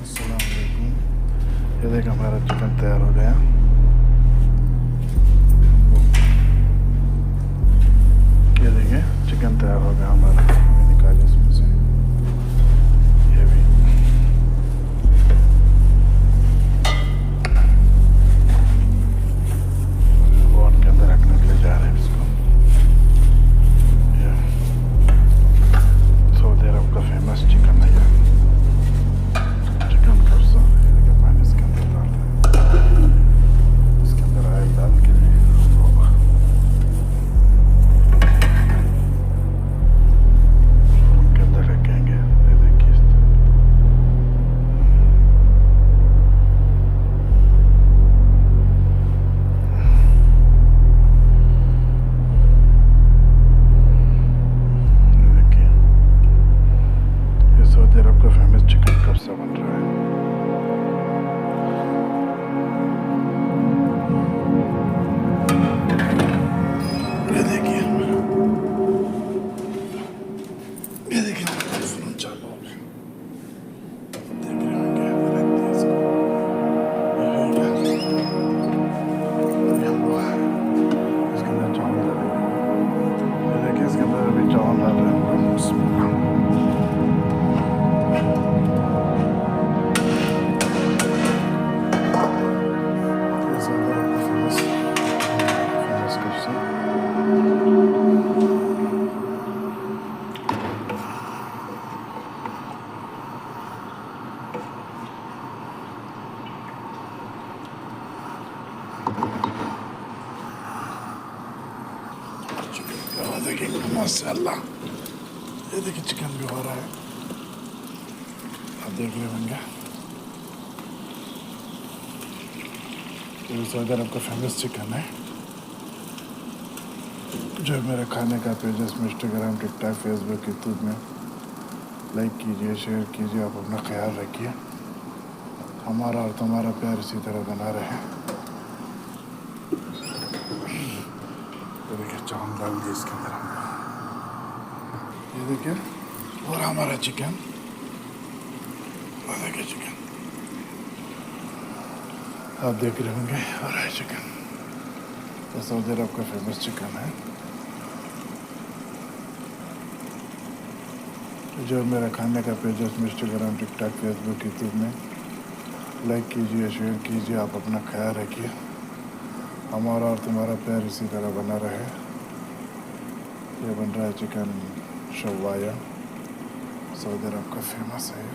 अस्सलाम वालेकुम। ये देखिए हमारा चिकन तैयार हो गया। ये देखिए चिकन तैयार हो गया हमारा। अभी निकालिए इसमें से। ये भी ओवन के अंदर रखने के लिए जा रहे हैं इसको। ये सऊदी अरब का फेमस चिकन है। चिकन कब्सा। ये देखिए पानी इसके अंदर डाल रहे हैं। इसके अंदर ऑयल डाल के उनके अंदर रखेंगे। ये देखिए ये सऊदी अरब का फेमस चिकन कब्सा बन रहा है। ये देखिए हमारा फोन चालू हो गया। देख रहे होंगे रखते हैं इसको। ये हम लोग इसके अंदर चावल डालेंगे। ये देखिए इसके अंदर अभी चावल डाल रहे हैं हम लोग। फेमस कब्सा। देखिए माशाल्लाह। ये देखिए चिकन भी हो रहा है। आप देख रहे होंगे। ये सऊदी अरब का फेमस चिकन है। जो मेरे खाने का पेजेस में इंस्टाग्राम, टिकटॉक, फेसबुक, यूट्यूब में लाइक कीजिए, शेयर कीजिए। आप अपना ख्याल रखिए। हमारा और तुम्हारा प्यार इसी तरह बना रहे। तो देखिए चावल डाल दिए इसके अंदर। ये देखिए और हमारा चिकन। और देखिए चिकन आप देख रहे होंगे। और है चिकन। तो सऊदी अरब का फेमस चिकन है। जो मेरा खाने का पेज है उसमें इंस्टाग्राम, टिकटॉक, फेसबुक, यूट्यूब में लाइक कीजिए, शेयर कीजिए। आप अपना ख्याल रखिए। हमारा और तुम्हारा प्यार इसी तरह बना रहे। ये बन रहा है चिकन शवाया। सऊदी अरब का फेमस है।